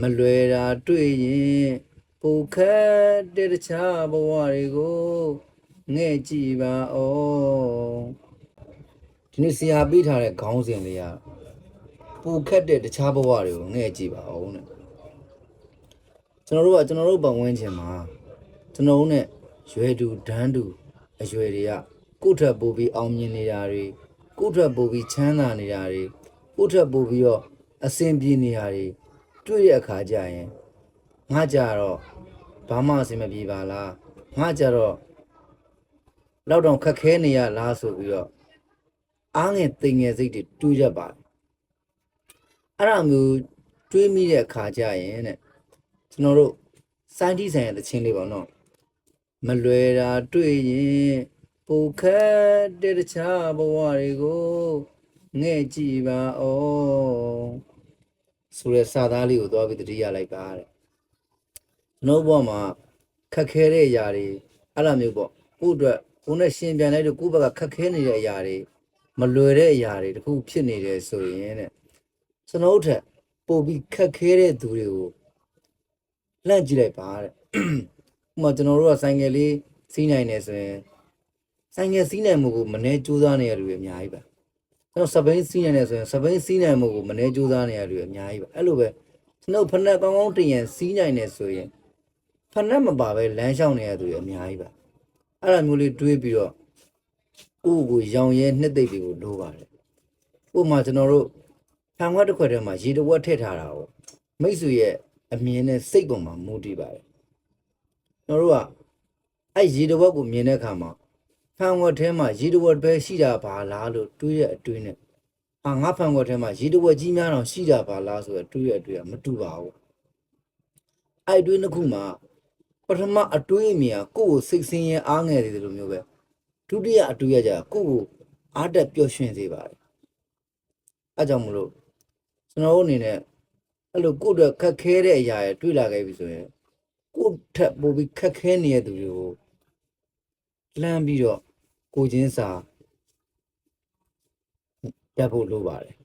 မလွယ်တာတွေ့ရင်ပိုခက်တဲ့တခြားဘဝတွေကိုငဲ့ကြည့်ပါဦးဒီနေ့ဆရာပေးထားတဲ့ခေါင်းစဉ်လေးကပိုခက်တဲ့တခြားဘဝတွေကိုငဲ့ကြည့်ပါဦးတဲ့ကျွန်တော်တို့ပတ်ဝန်းကျင်မှာကျွန်တော်တို့နဲ့ရွယ်တူဒန်းတူအရွယ်တွေကကိုယ့်ထက်ပိုပြီးအောင်မြင်နေတာတွေကိုယ့်ထက်ပိုပြီးချမ်းသာနေတာတွေကိုယ့်ထက်ပိုပြီးတော့အဆင်ပြေနေတာတွေတွေ့တဲ့အခါကျရင်ငါကြတော့ဘာမှအဆင်မပြေပါလားငါကြတော့လောက်တောင်ခက်ခဲနေရလားဆိုပြီးတော့အားငယ်သိငယ်စိတ်တွေတွေးတတ်ပါတယ်အဲ့ဒါမျိုးတွေးမိတဲ့အခါကျရင်တဲ့ကျွန်တော်တို့စိုင်းတီးဆိုင်ရဲ့တခြင်းလေးပေါ့နော်မလွယ်တာတွေ့ရင်ပိုခက်တဲ့တခြားဘဝတွေကိုငဲ့ကြည့်ပါဦးဆိုတဲ့စာသားလေးကိုသွားပြီးတတိယလိုက်ပါတဲ့ကျွန်တော်ဘဝမှာခက်ခဲတဲ့အရာတွေအဲ့လိုမျိုးပေါ့ကိုယ့်အတွက်ကိုယ်နဲ့ရှင်ပြန်လိုက်တော့ကိုယ့်ဘက်ကခက်ခဲနေတဲ့အရာတွေမလွယ်တဲ့အရာတွေတခုဖြစ်နေတယ်ဆိုရင်တဲ့ကျွန်တော်တို့ထက်ပိုပြီးခက်ခဲတဲ့သူတွေကိုလှမ်းကြည့်လိုက်ပါတဲ့ဥပမာကျွန်တော်တို့ကဆိုင်ငယ်လေးစီးနိုင်နေဆိုရင်ဆိုင်ငယ်စီးနိုင်မှုကိုမနှဲကြိုးစားနေရလူတွေအများကြီးပါကျွန်တော်စပိန်စီးနိုင်နေဆိုရင်စပိန်စီးနိုင်မှုကိုမနှဲကြိုးစားနေရလူတွေအများကြီးပါအဲ့လိုပဲကျွန်တော်ဖက်နှက်ကောင်းကောင်းတင်ရင်စီးနိုင်နေဆိုရင်ဖက်နှက်မပါပဲလမ်းလျှောက်နေရသူတွေအများကြီးပါအဲ့လိုမျိုးလေးတွေးပြီးတော့ကိုရောင်ရဲနှစ်သိပ်တွေကိုလိုပါတယ်ဥပမာကျွန်တော်တို့ဖန်ခွက်တစ်ခွက်ထဲမှာရေတဝက်ထည့်ထားတာကိုမိတ်ဆွေရဲ့အမြင်နဲ့စိတ်ပေါ်မှာမူတည်ပါတယ်ကျွန်တော်တို့ကအဲ့ရေတဝက်ကိုမြင်တဲ့အခါမှာဖန်ခွက်ထဲမှာရေတဝက်ပဲရှိတာပါလားလို့တွေးရအတွင်းနဲ့ငါဖန်ခွက်ထဲမှာရေတဝက်ကြီးများတော့ရှိတာပါလားဆိုရတွေးရအတွေ့အမတူပါဘူးအဲ့တွေးနှစ်ခုမှာပထမအတွေးအမြင်ကကိုယ့်ကိုစိတ်ဆင်းရဲအားငယ်တယ်လို့မျိုးပဲဒုတိယအတွေးရကြကိုယ့်ကိုအားတက်ပျော်ရွှင်စေပါတယ်အဲကြောင့်မလို့ကျွန်တော်တို့အနေနဲ့အဲ့လိုကိုယ့်အတွက်ခက်ခဲတဲ့အရာတွေတွေ့လာခဲ့ပြီဆိုရင်ကိုယ့်ထက်ပိုပြီးခက်ခဲနေတဲ့သူတွေကိုလှမ်းပြီးတော့ကိုချင်းစာတတ်ဖို့လိုပါတယ်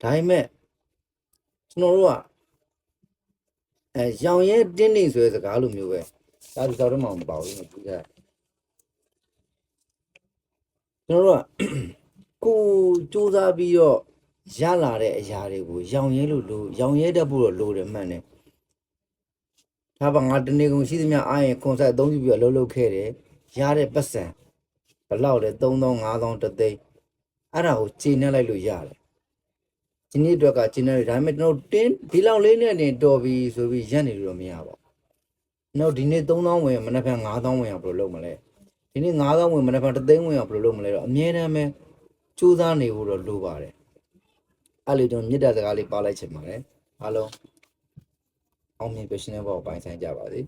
ဒါပေမဲ့ကျွန်တော်တို့ကရောင်ရဲတင်းနေဆိုတဲ့စကားလိုမျိုးပဲဒါဒီတော့မှမပေါ့ဘူးမကြည့်ရကျွန်တော်တို့ကကိုစူးစမ်းပြီးတော့ရလာတဲ့အရာတွေကိုရောင်ရဲလို့ရောင်ရဲတတ်ဖို့တော့လိုတယ်မှန်တယ်ဒါပါငါတနေ့ကုန်ရှိသမျှအားရင်ကွန်ဆက်အသုံးပြုပြီးတော့လှုပ်ခဲ့တယ်ရတဲ့ပတ်စံဘလောက်လဲ3000 5000တသိန်းအဲ့ဒါကိုချိန်နှက်လိုက်လို့ရတယ်ဒီနေ့အတွက်ကချိန်နှက်တယ်ဒါပေမဲ့ကျွန်တော်တင်းဒီလောက်လေးနဲ့တင်တော်ပြီဆိုပြီးရက်နေလို့တော့မရပါဘူးကျွန်တော်ဒီနေ့3000ဝင်မနေ့က5000ဝင်အောင်ဘယ်လိုလုပ်မလဲဒီနေ့5000ဝင်မနေ့ကတသိန်းဝင်အောင်ဘယ်လိုလုပ်မလဲတော့အမြဲတမ်းပဲစူးစမ်းနေဖို့တော့လိုပါတယ်အဲ့လိုကျွန်တော်မြစ်တာစကားလေးပါလိုက်ချင်ပါတယ်အားလုံးအောင်မြင်ပရှင်တဲ့ဘောပိုင်ဆိုင်ကြပါစေ